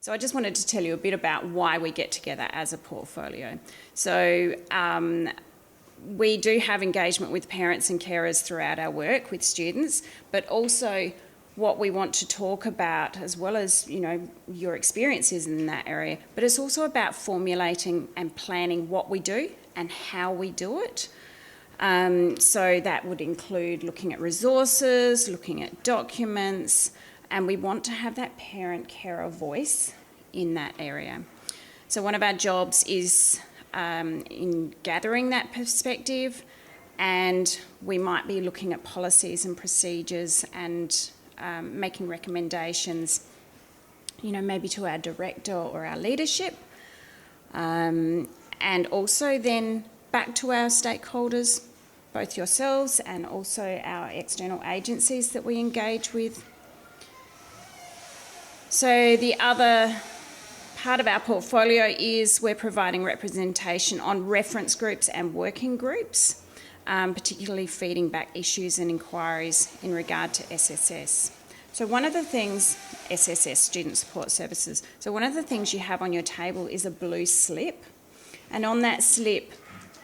So I just wanted to tell you a bit about why we get together as a portfolio. So we do have engagement with parents and carers throughout our work with students, but also what we want to talk about, as well as, you know, your experiences in that area, but it's also about formulating and planning what we do and how we do it. So that would include looking at resources, looking at documents, and we want to have that parent-carer voice in that area. So one of our jobs is in gathering that perspective, and we might be looking at policies and procedures and making recommendations, you know, maybe to our director or our leadership, and also then back to our stakeholders, both yourselves and also our external agencies that we engage with. So the other part of our portfolio is we're providing representation on reference groups and working groups, particularly feeding back issues and inquiries in regard to SSS. So one of the things, SSS, Student Support Services, so one of the things you have on your table is a blue slip, and on that slip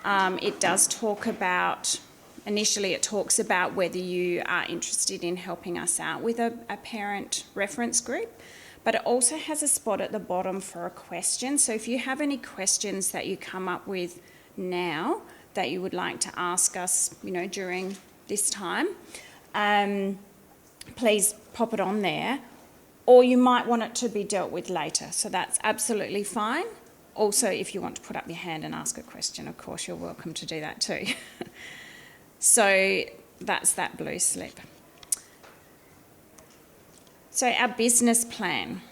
it does talk about, initially it talks about whether you are interested in helping us out with a parent reference group, but it also has a spot at the bottom for a question. So if you have any questions that you come up with now that you would like to ask us, you know, during this time, please pop it on there, or you might want it to be dealt with later, so that's absolutely fine. Also, if you want to put up your hand and ask a question, of course, you're welcome to do that too. So that's that blue slip. So our business plan.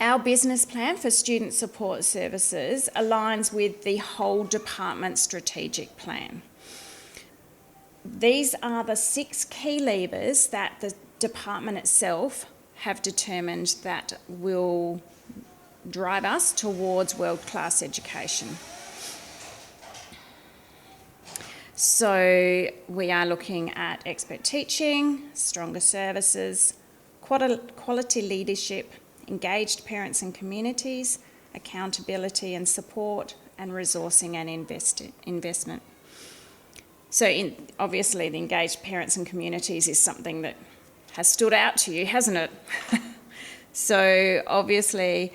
Our business plan for Student Support Services aligns with the whole department strategic plan. These are the 6 key levers that the department itself have determined that will drive us towards world-class education. So we are looking at expert teaching, stronger services, quality leadership, engaged parents and communities, accountability and support, and resourcing and investment. So obviously the engaged parents and communities is something that has stood out to you, hasn't it? So obviously,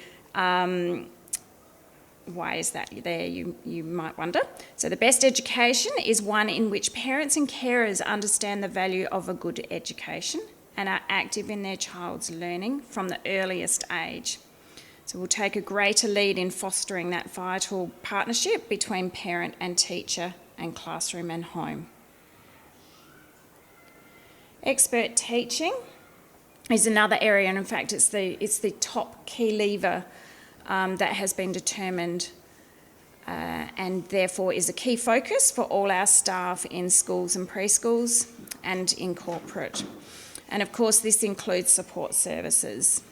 why is that there, you might wonder. So the best education is one in which parents and carers understand the value of a good education and are active in their child's learning from the earliest age. So we'll take a greater lead in fostering that vital partnership between parent and teacher and classroom and home. Expert teaching is another area, and in fact it's the top key lever that has been determined and therefore is a key focus for all our staff in schools and preschools and in corporate. And of course this includes support services.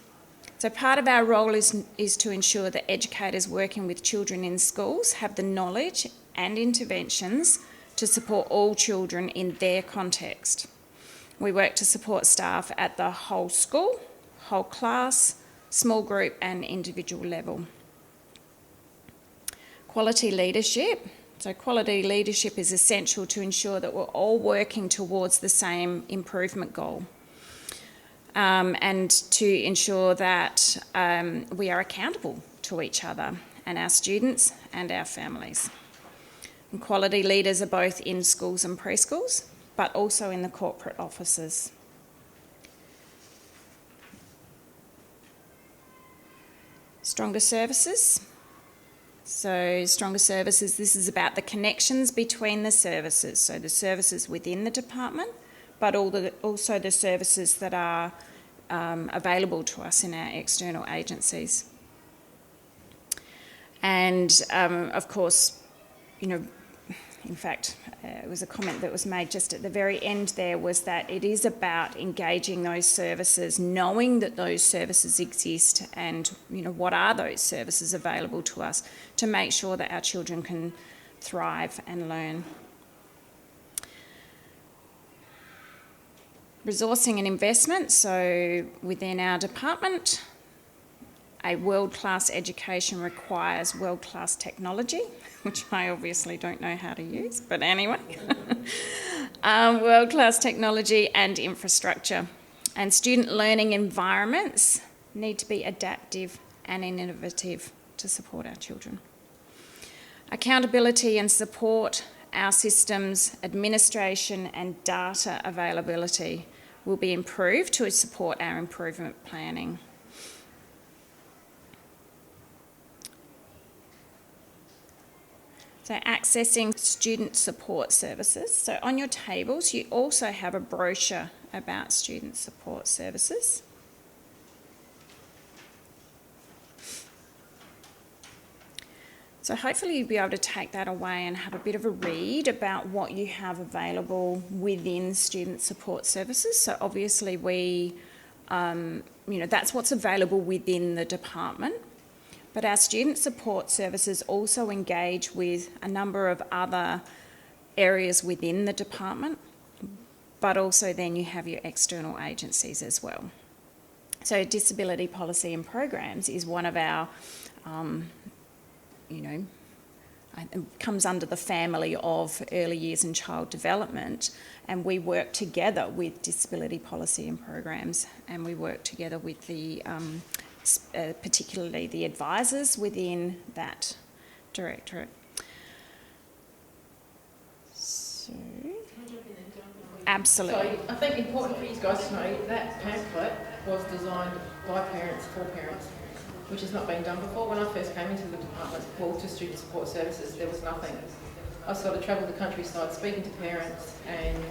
So part of our role is to ensure that educators working with children in schools have the knowledge and interventions to support all children in their context. We work to support staff at the whole school, whole class, small group and individual level. Quality leadership. So quality leadership is essential to ensure that we're all working towards the same improvement goal. And to ensure that we are accountable to each other and our students and our families. And quality leaders are both in schools and preschools, but also in the corporate offices. Stronger services. So stronger services, this is about the connections between the services, so the services within the department, but also the services that are available to us in our external agencies. And of course, you know, in fact, it was a comment that was made just at the very end there, was that it is about engaging those services, knowing that those services exist and, you know, what are those services available to us to make sure that our children can thrive and learn. Resourcing and investment, so within our department, a world-class education requires world-class technology, which I obviously don't know how to use, but anyway. World-class technology and infrastructure. And student learning environments need to be adaptive and innovative to support our children. Accountability and support, our systems, administration and data availability will be improved to support our improvement planning. So accessing student support services. So on your tables, you also have a brochure about student support services. So hopefully you'll be able to take that away and have a bit of a read about what you have available within student support services. So obviously that's what's available within the department. But our student support services also engage with a number of other areas within the department, but also then you have your external agencies as well. So disability policy and programs is one of our, it comes under the family of early years and child development, and we work together with disability policy and programs, and we work together with the particularly the advisors within that directorate. So, absolutely. So I think important for you guys to know that pamphlet was designed by parents for parents, which has not been done before. When I first came into the department, to student support services, there was nothing. I sort of travelled the countryside speaking to parents and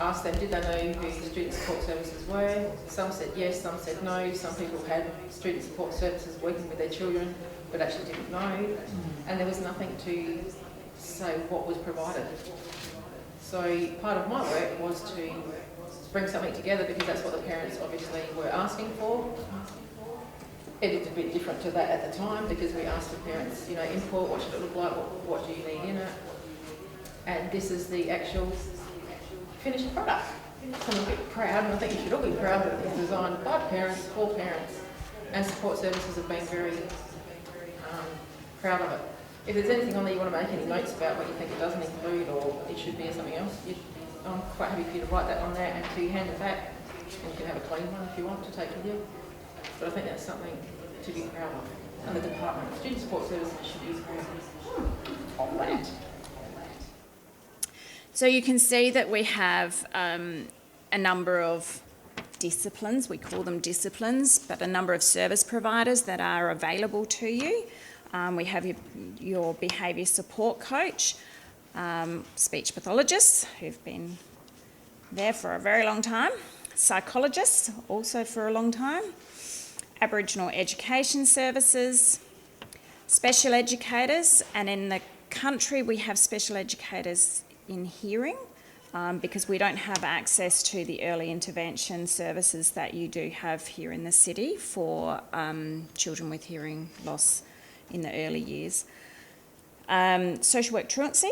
asked them, did they know who student support services were? Some said yes, some said no. Some people had student support services working with their children but actually didn't know. And there was nothing to say what was provided. So part of my work was to bring something together because that's what the parents obviously were asking for. It is a bit different to that at the time because we asked the parents, input, what should it look like, what do you need in it? And this is the actual finished product. So I'm a bit proud, and I think you should all be proud that it was designed by parents, for parents, and support services have been very proud of it. If there's anything on there you want to make any notes about what you think it doesn't include or it should be or something else, I'm quite happy for you to write that on there and to hand it back. And you can have a clean one if you want to take with you. But I think that's something to be proud of. And the Department of Student Support Services should be proud of that. So you can see that we have a number of disciplines, we call them disciplines, but a number of service providers that are available to you. We have your behaviour support coach, speech pathologists who've been there for a very long time, psychologists also for a long time, Aboriginal education services, special educators, and in the country we have special educators in hearing because we don't have access to the early intervention services that you do have here in the city for children with hearing loss in the early years. Social work truancy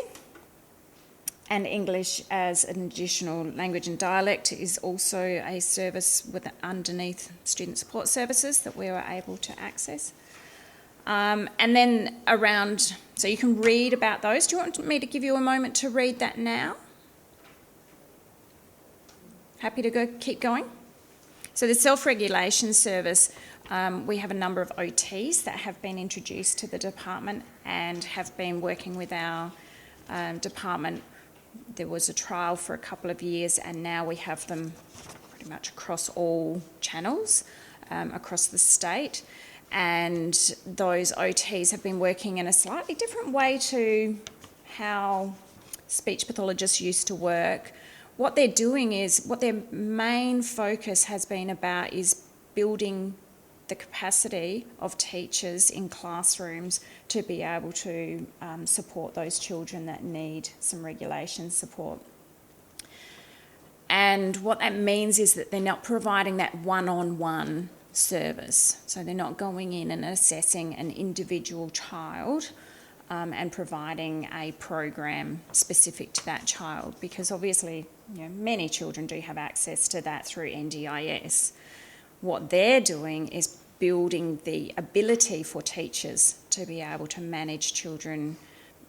and English as an additional language and dialect is also a service underneath student support services that we were able to access. And then so you can read about those. Do you want me to give you a moment to read that now? Happy to keep going? So the self-regulation service, we have a number of OTs that have been introduced to the department and have been working with our department. There was a trial for a couple of years and now we have them pretty much across all channels across the state. And those OTs have been working in a slightly different way to how speech pathologists used to work. What they're doing is, what their main focus has been about is building the capacity of teachers in classrooms to be able to support those children that need some regulation support. And what that means is that they're not providing that one-on-one service. So they're not going in and assessing an individual child and providing a program specific to that child, because obviously many children do have access to that through NDIS. What they're doing is building the ability for teachers to be able to manage children,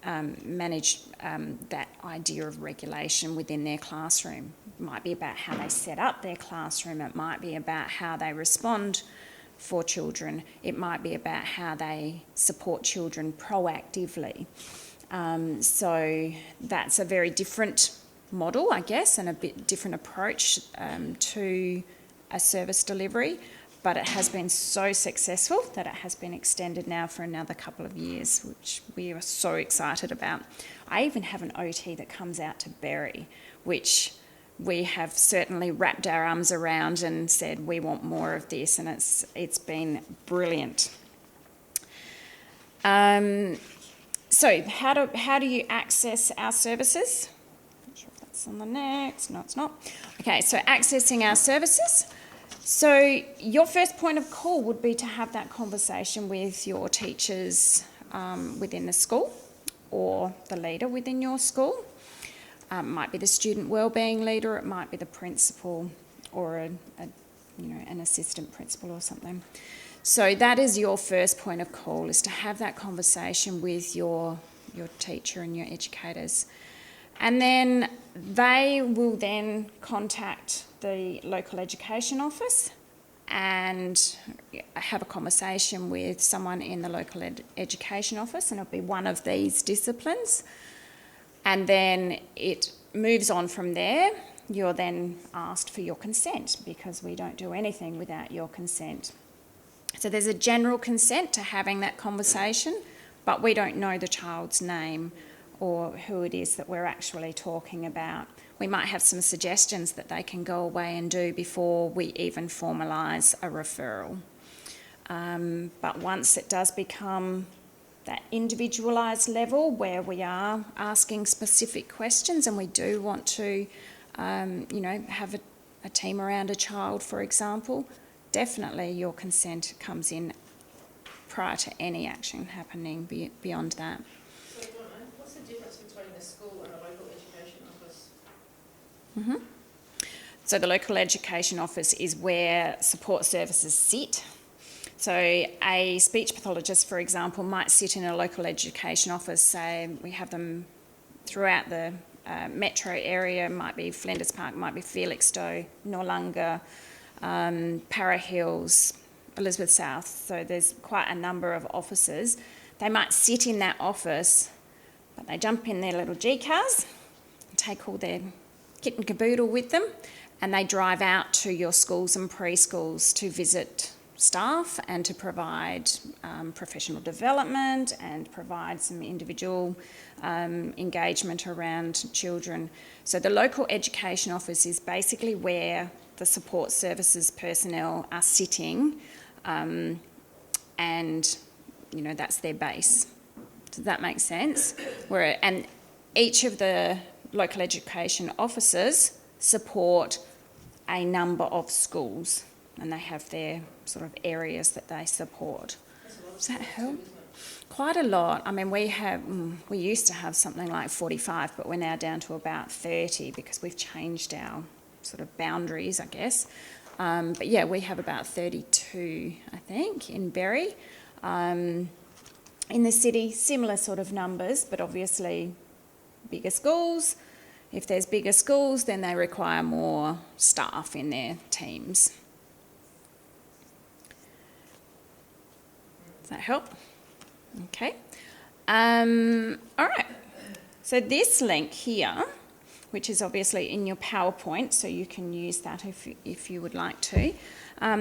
that idea of regulation within their classroom. It might be about how they set up their classroom. It might be about how they respond for children. It might be about how they support children proactively. So that's a very different model, I guess, and a bit different approach to a service delivery, but it has been so successful that it has been extended now for another couple of years, which we are so excited about. I even have an OT that comes out to Berry, which we have certainly wrapped our arms around and said we want more of this, and it's been brilliant. So how do you access our services? Not sure if that's on the next. No, it's not. Okay, so accessing our services. So your first point of call would be to have that conversation with your teachers within the school, or the leader within your school. It might be the student wellbeing leader, it might be the principal, or an assistant principal or something. So that is your first point of call, is to have that conversation with your teacher and your educators. And then they will then contact the local education office and have a conversation with someone in the local education office, and it'll be one of these disciplines. And then it moves on from there. You're then asked for your consent, because we don't do anything without your consent. So there's a general consent to having that conversation, but we don't know the child's name or who it is that we're actually talking about. We might have some suggestions that they can go away and do before we even formalise a referral. But once it does become that individualised level where we are asking specific questions, and we do want to, have a team around a child, for example, definitely your consent comes in prior to any action happening beyond that. So, Donna, what's the difference between the school and a local education office? Mm-hmm. So the local education office is where support services sit. So a speech pathologist, for example, might sit in a local education office. Say we have them throughout the metro area. Might be Flinders Park, might be Felixstowe, Noarlunga, Para Hills, Elizabeth South. So there's quite a number of offices. They might sit in that office, but they jump in their little G cars, take all their kit and caboodle with them, and they drive out to your schools and preschools to visit staff and to provide professional development and provide some individual engagement around children. So the local education office is basically where the support services personnel are sitting, and that's their base. Does that make sense? And each of the local education officers support a number of schools, and they have their sort of areas that they support. Does that help? Quite a lot. I mean, we used to have something like 45, but we're now down to about 30 because we've changed our sort of boundaries, I guess. But yeah, we have about 32, I think, in Berry. In the city, similar sort of numbers, but obviously bigger schools. If there's bigger schools, then they require more staff in their teams. Does that help? Okay. All right. So this link here, which is obviously in your PowerPoint, so you can use that if you would like to.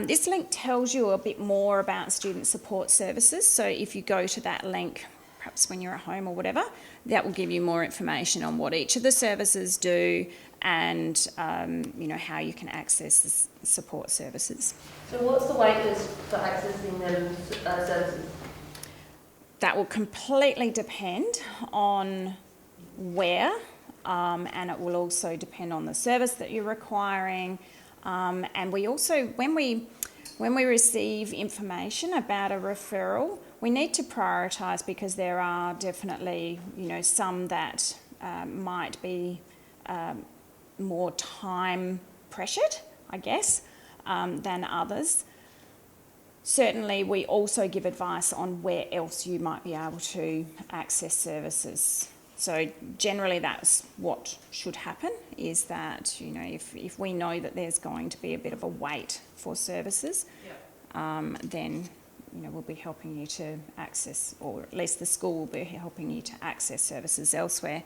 This link tells you a bit more about student support services. So if you go to that link, perhaps when you're at home or whatever, that will give you more information on what each of the services do and how you can access the support services. So what's the waitlist for accessing them services? That will completely depend on where, and it will also depend on the service that you're requiring. And we also, when we receive information about a referral, we need to prioritise, because there are definitely, some that might be more time pressured, I guess, than others. certainly we also give advice on where else you might be able to access services. So generally that's what should happen, is that, you know, if we know that there's going to be a bit of a wait for services, then, you know, we'll be helping you to access, or at least the school will be helping you to access services elsewhere.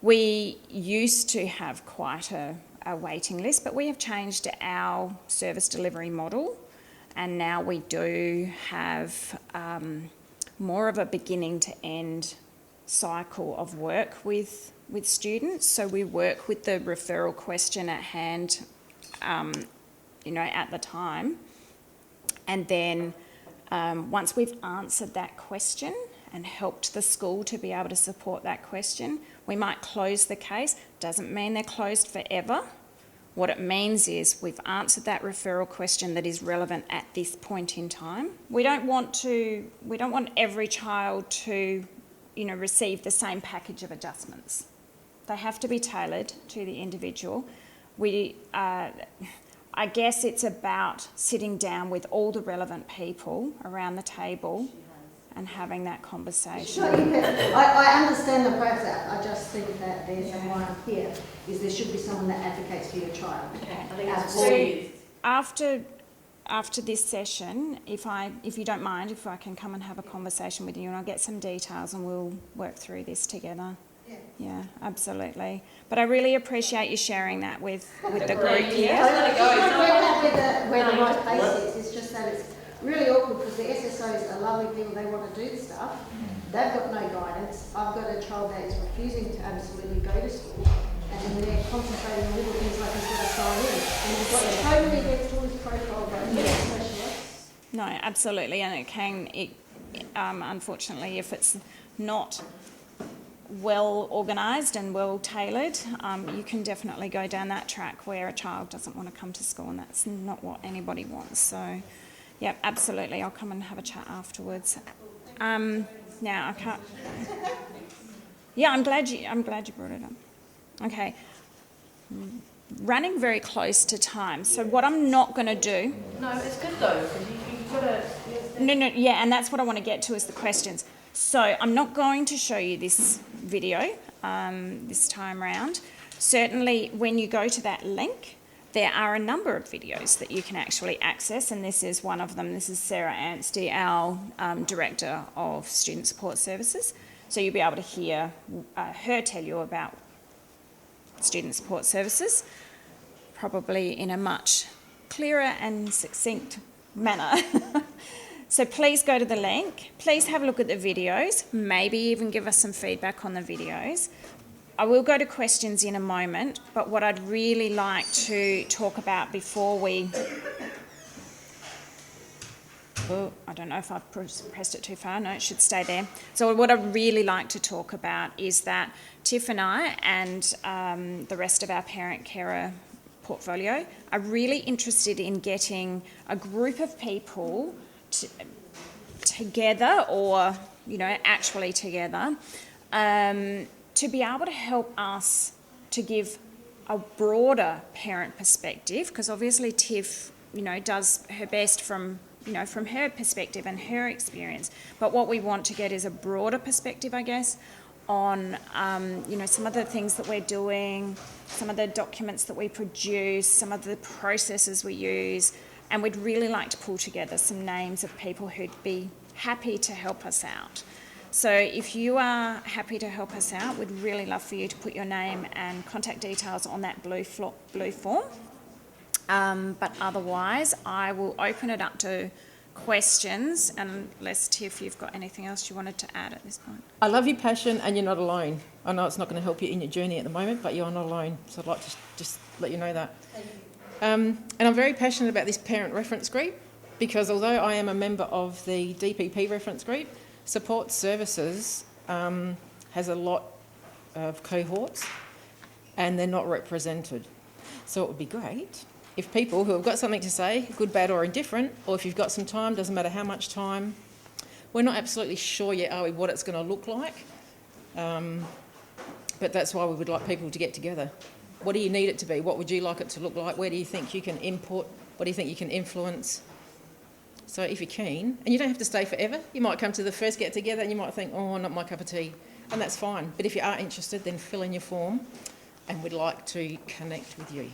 We used to have quite a waiting list, but we have changed our service delivery model, and now we do have more of a beginning to end cycle of work with students. So we work with the referral question at hand, you know, at the time, and then once we've answered that question and helped the school to be able to support that question, we might close the case. Doesn't mean they're closed forever. What it means is we've answered that referral question that is relevant at this point in time. We don't want every child to, you know, receive the same package of adjustments. They have to be tailored to the individual. I guess it's about sitting down with all the relevant people around the table and having that conversation. I understand the process. I just think that there's someone here, is there should be someone that advocates for your child. Okay. I think it's So after this session, if you don't mind, if I can come and have a conversation with you, and I'll get some details and we'll work through this together. Yeah, absolutely. But I really appreciate you sharing that with the group here. Where the right place is. It's just that it's really awkward because the SSOs are lovely people. They want to do the stuff. They've got no guidance. I've got a child that is refusing to absolutely go to school, and then they're concentrating on little things like he's got to sign in, and he's got totally against all his profile, but specialists. No, absolutely, and unfortunately, if it's not well organised and well tailored, you can definitely go down that track where a child doesn't want to come to school, and that's not what anybody wants. So, yeah, absolutely, I'll come and have a chat afterwards. Now I can't. Yeah, I'm glad you brought it up. Okay, running very close to time. So what I'm not going to do. No, it's good though, because you've got to. No, yeah, and that's what I want to get to is the questions. So I'm not going to show you this video this time round. Certainly when you go to that link, there are a number of videos that you can actually access, and this is one of them. This is Sarah Anstey, our Director of Student Support Services. So you'll be able to hear her tell you about student support services, probably in a much clearer and succinct manner. So please go to the link, please have a look at the videos, maybe even give us some feedback on the videos. I will go to questions in a moment, but what I'd really like to talk about before we... Oh, I don't know if I've pressed it too far. No, it should stay there. So what I'd really like to talk about is that Tiff and I and the rest of our parent-carer portfolio are really interested in getting a group of people together, or, you know, actually together, to be able to help us to give a broader parent perspective, because obviously Tiff, you know, does her best from her perspective and her experience. But what we want to get is a broader perspective, I guess, on, you know, some of the things that we're doing, some of the documents that we produce, some of the processes we use, and we'd really like to pull together some names of people who'd be happy to help us out. So if you are happy to help us out, we'd really love for you to put your name and contact details on that blue form. But otherwise, I will open it up to questions, unless, Tiff, you've got anything else you wanted to add at this point. I love your passion, and you're not alone. I know it's not going to help you in your journey at the moment, but you're not alone. So I'd like to just let you know that. And I'm very passionate about this parent reference group, because although I am a member of the DPP reference group, support services has a lot of cohorts, and they're not represented. So it would be great if people who have got something to say, good, bad or indifferent, or if you've got some time, doesn't matter how much time, we're not absolutely sure yet, are we, what it's going to look like, but that's why we would like people to get together. What do you need it to be? What would you like it to look like? Where do you think you can input? What do you think you can influence? So if you're keen, and you don't have to stay forever, you might come to the first get together and you might think, oh, not my cup of tea, and that's fine. But if you are interested, then fill in your form and we'd like to connect with you.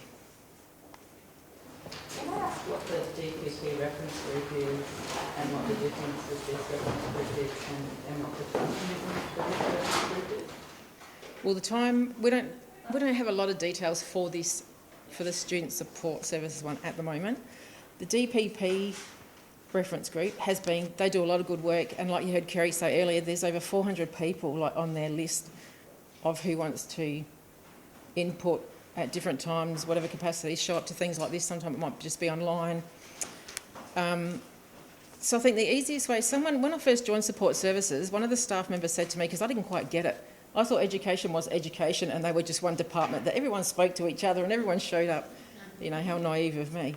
Can I ask what the DPP reference group is and what the difference with this reference group is and what the time commitment for this reference group is? Well, the time, we don't have a lot of details for this, for the student support services one at the moment. The DPP reference group has been, they do a lot of good work, and like you heard Kerry say earlier, there's over 400 people like on their list of who wants to input at different times, whatever capacity, show up to things like this. Sometimes it might just be online. So I think the easiest way, when I first joined support services, one of the staff members said to me, because I didn't quite get it, I thought education was education and they were just one department, that everyone spoke to each other and everyone showed up. You know, how naive of me.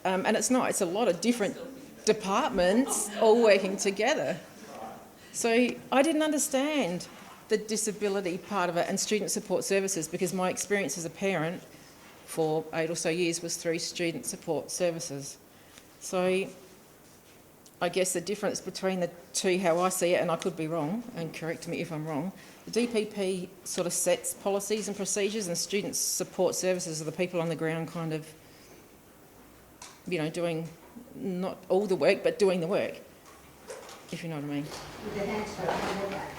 And it's not, it's a lot of different departments all working together. So I didn't understand the disability part of it and student support services, because my experience as a parent for 8 or so years was through student support services. So I guess the difference between the two, how I see it, and I could be wrong, and correct me if I'm wrong, the DPP sort of sets policies and procedures, and student support services are the people on the ground kind of, you know, doing not all the work, but doing the work, if you know what I mean. With their hands behind their back.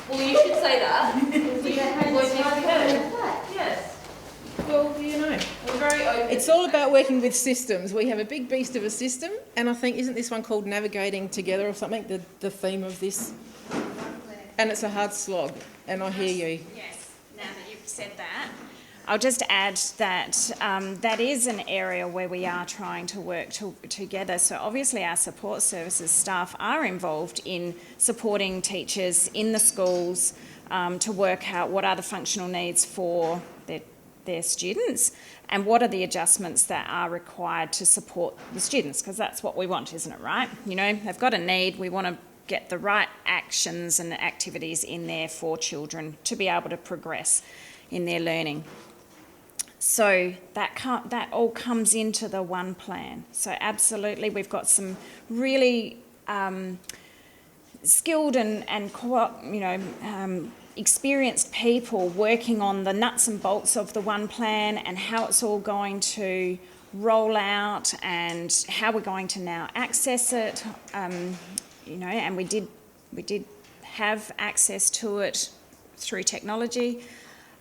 Well, you should say that. With their hands What do you behind think? their back. Yes. Well, you know, We're very open. it's all about working with systems. We have a big beast of a system, and I think, isn't this one called Navigating Together or something, the theme of this? And it's a hard slog, and I hear you. Yes, now that you've said that, I'll just add that that is an area where we are trying to work together. So obviously our support services staff are involved in supporting teachers in the schools to work out what are the functional needs for their students and what are the adjustments that are required to support the students, because that's what we want, isn't it, right? You know, they've got a need, we want to get the right actions and activities in there for children to be able to progress in their learning. So that all comes into the one plan. So absolutely, we've got some really skilled and experienced people working on the nuts and bolts of the one plan and how it's all going to roll out and how we're going to now access it. And we did have access to it through technology.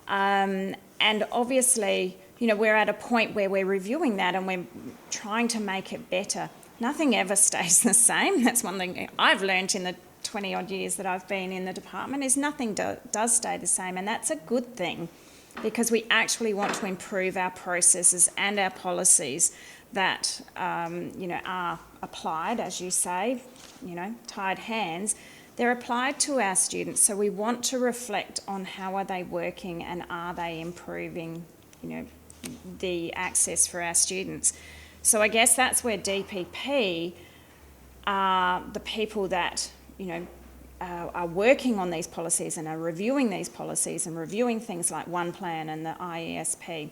And obviously, you know, we're at a point where we're reviewing that and we're trying to make it better. Nothing ever stays the same. That's one thing I've learnt in the 20-odd years that I've been in the department, is nothing does stay the same, and that's a good thing, because we actually want to improve our processes and our policies that, are applied, as you say, tied hands. They're applied to our students, so we want to reflect on how are they working and are they improving, the access for our students. So I guess that's where DPP are the people that, are working on these policies and are reviewing these policies and reviewing things like One Plan and the IESP.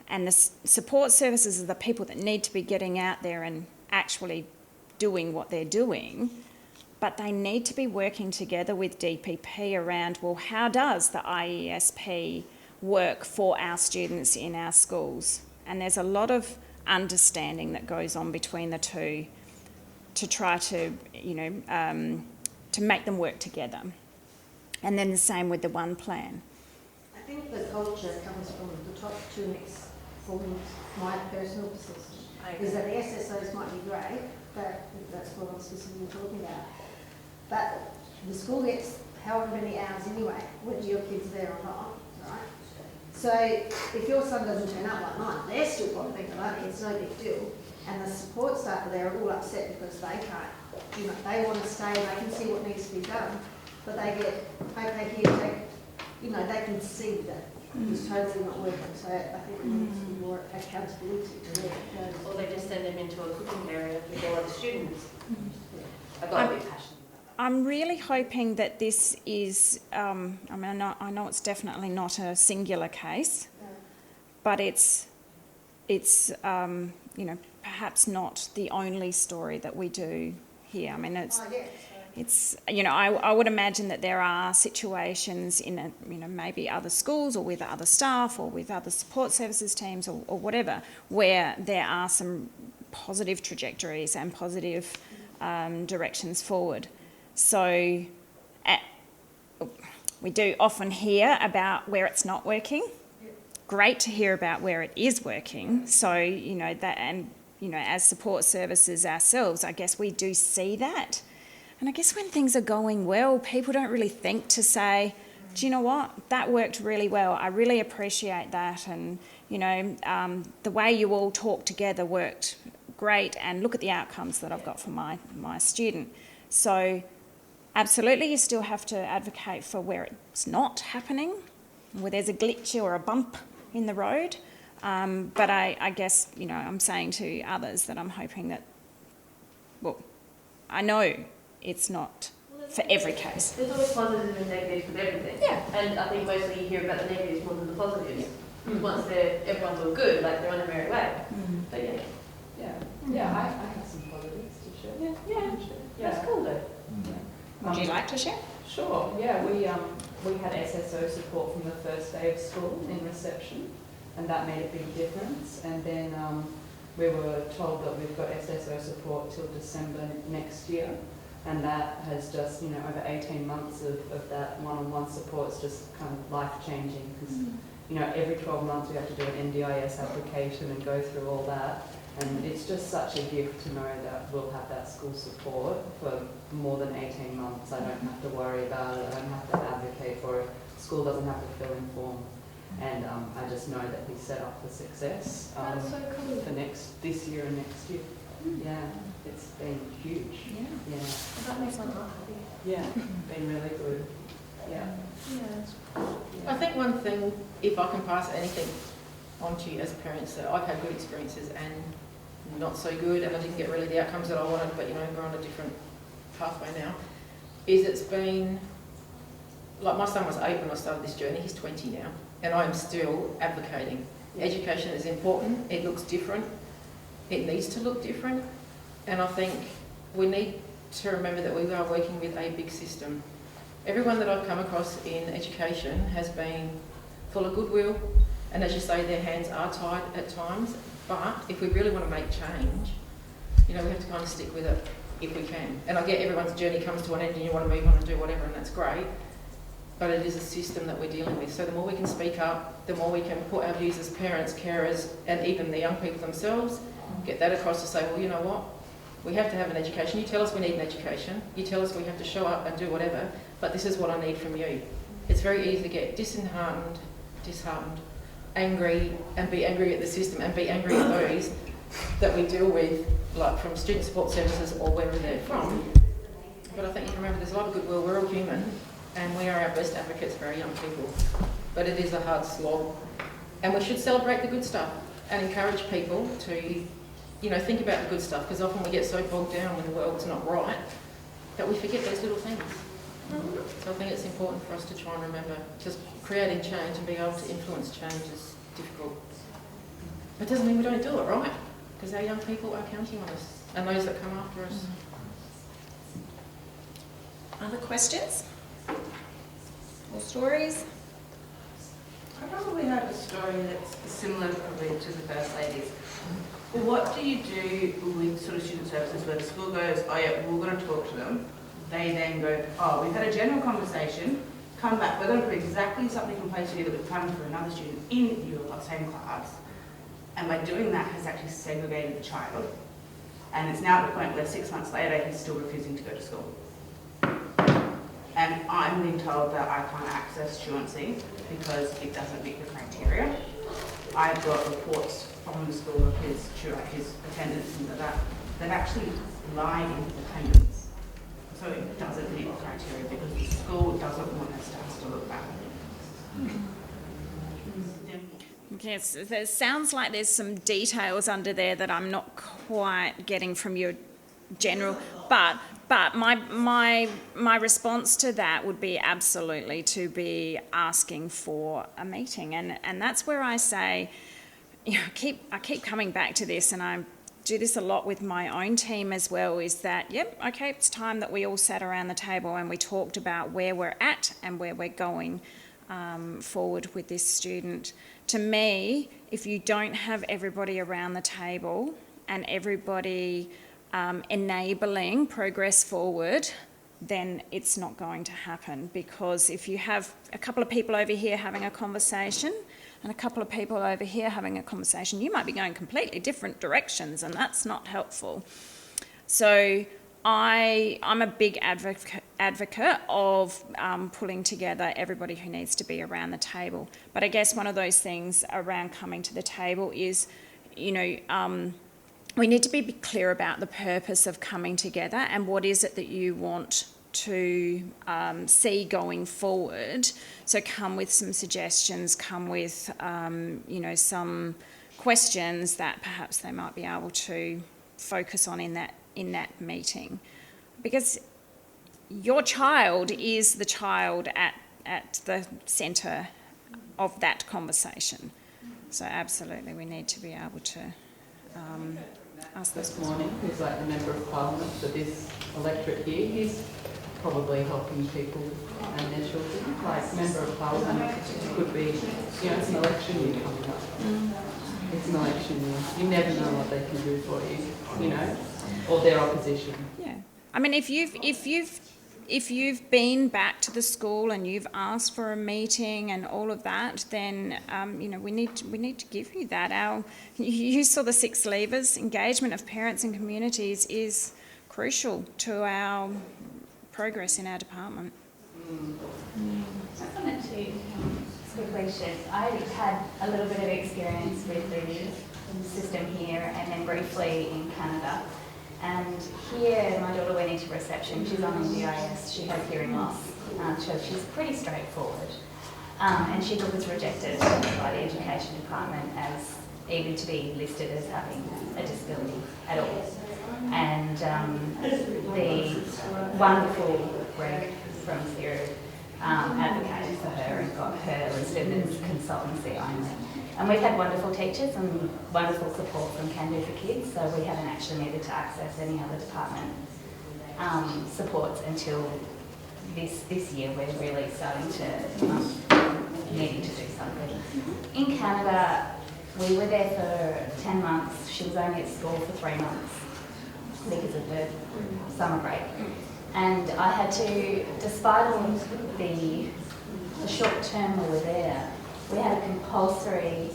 And the support services are the people that need to be getting out there and actually doing what they're doing. But they need to be working together with DPP around, well, how does the IESP work for our students in our schools? And there's a lot of understanding that goes on between the two to try to, to make them work together. And then the same with the One Plan. I think the culture comes from the top two next forms, my personal perception, is that the SSOs might be great, but that's what I'm specifically talking about. But the school gets however many hours anyway, whether your kid's there or not, right? So if your son doesn't turn up one night, they're still got to think about it, it's no big deal. And the support staff are there are all upset because they can't, they want to stay, they can see what needs to be done, but they get, okay, here, they can see that it's totally not working. So I think we need to be more accountability to where it goes. Or they just send them into a cooking area with all other students. I've got to be passionate. I'm really hoping that this is, I know it's definitely not a singular case, but it's it's perhaps not the only story that we do here. I mean, it's I would imagine that there are situations in maybe other schools or with other staff or with other support services teams or whatever, where there are some positive trajectories and positive directions forward. So we do often hear about where it's not working. Great to hear about where it is working. So, as support services ourselves, I guess we do see that. And I guess when things are going well, people don't really think to say, do you know what, that worked really well. I really appreciate that. And, the way you all talk together worked great. And look at the outcomes that I've got for my student. So absolutely, you still have to advocate for where it's not happening, where there's a glitch or a bump in the road. But I guess, I'm saying to others that I'm hoping that, I know it's not for every case. There's always positives and negatives with everything. Yeah. And I think mostly you hear about the negatives more than the positives. Once everyone's all good, like they're on their merry way. But Yeah, I have some positives to share. That's cool though. Would you like to share? Sure, yeah, we had SSO support from the first day of school in reception, and that made a big difference. And then we were told that we've got SSO support till December next year, and that has just, over 18 months of that one-on-one support is just kind of life-changing, because, every 12 months we have to do an NDIS application and go through all that. And it's just such a gift to know that we'll have that school support for more than 18 months. I don't have to worry about it. I don't have to advocate for it. School doesn't have to fill in forms. And I just know that he's set up for success That's so cool. for this year and next year. Yeah, it's been huge. Yeah. That makes my heart happy. Yeah, been really good. Yeah. I think one thing, if I can pass anything on to you as parents, that I've had good experiences and not so good, and I didn't get really the outcomes that I wanted, but we're on a different pathway now, is it's been, like my son was 8 when I started this journey, he's 20 now, and I'm still advocating. Education is important, it looks different, it needs to look different, and I think we need to remember that we are working with a big system. Everyone that I've come across in education has been full of goodwill, and as you say, their hands are tied at times, but if we really want to make change, we have to kind of stick with it if we can. And I get everyone's journey comes to an end and you want to move on and do whatever, and that's great, but it is a system that we're dealing with. So the more we can speak up, the more we can put our views as parents, carers, and even the young people themselves, get that across to say, well, you know what, we have to have an education. You tell us we need an education, you tell us we have to show up and do whatever, but this is what I need from you. It's very easy to get disheartened, angry, and be angry at the system and be angry at those that we deal with, like from student support services or wherever they're from. But I think you can remember there's a lot of goodwill, we're all human, and we are our best advocates for our young people. But it is a hard slog. And we should celebrate the good stuff and encourage people to, think about the good stuff, because often we get so bogged down when the world's not right that we forget those little things. So I think it's important for us to try and remember, just creating change and being able to influence change is difficult. But it doesn't mean we don't do it, right? Because our young people are counting on us, and those that come after us. Other questions? Or stories? I probably have a story that's similar probably to the first lady's. Well, what do you do with sort of student services where the school goes, oh yeah, we're going to talk to them. They then go, oh, we've had a general conversation, come back, we're going to put exactly something in place here that we've planned for another student in your same class. And by doing that has actually segregated the child. And it's now at the point where 6 months later he's still refusing to go to school. And I'm being told that I can't access truancy because it doesn't meet the criteria. I've got reports from the school of his attendance and that they've actually lied in his attendance. So it doesn't meet the criteria because the school doesn't want us to look back. Yes, there sounds like there's some details under there that I'm not quite getting from your general, but my response to that would be absolutely to be asking for a meeting, and that's where I say, I keep coming back to this, and I do this a lot with my own team as well, is that, it's time that we all sat around the table and we talked about where we're at and where we're going forward with this student. To me, if you don't have everybody around the table and everybody enabling progress forward, then it's not going to happen, because if you have a couple of people over here having a conversation and a couple of people over here having a conversation, you might be going completely different directions, and that's not helpful. So I'm a big advocate of pulling together everybody who needs to be around the table. But I guess one of those things around coming to the table is, we need to be clear about the purpose of coming together and what is it that you want to see going forward. So come with some suggestions, come with, some questions that perhaps they might be able to focus on in that meeting. Because your child is the child at the centre of that conversation. So absolutely, we need to be able to ask this morning, who's like the Member of Parliament for this electorate here, he's probably helping people and their children. Like, Member of Parliament could be, it's an election year coming up. It's an election year. You never know what they can do for you, or their opposition. Yeah. I mean, if you've been back to the school and you've asked for a meeting and all of that, then we need to give you that. You saw the 6 levers. Engagement of parents and communities is crucial to our progress in our department. I just wanted to quickly shift. I had a little bit of experience with the system here and then briefly in Canada. And here, my daughter went into reception. She's on NDIS. She has hearing loss. So she's pretty straightforward. And she was rejected by the Education Department as even to be listed as having a disability at all. And the wonderful Greg from Zero advocated for her and got her listed as consultancy only. And we've had wonderful teachers and wonderful support from Can Do for Kids, so we haven't actually needed to access any other department supports until this year. We're really starting to needing to do something. In Canada, we were there for 10 months. She was only at school for 3 months because of the summer break. And I had to, despite all of the short term we were there, we had a compulsory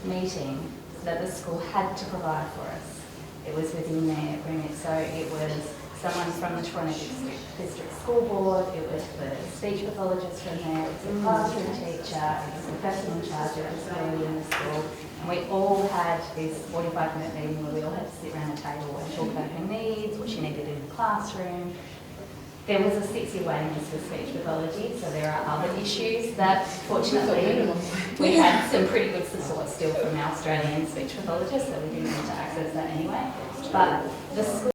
meeting that the school had to provide for us. It was within their remit, so it was someone from the Toronto District School Board, it was the speech pathologist from there, it was a classroom teacher, it was the person in charge of disability in the school, and we all had this 45-minute meeting where we all had to sit around the table and talk about her needs, what she needed in the classroom. There was a 6-year waiting list for speech pathology, so there are other issues that, fortunately, we had some pretty good support still from our Australian speech pathologists, so we didn't need to access that anyway. But the school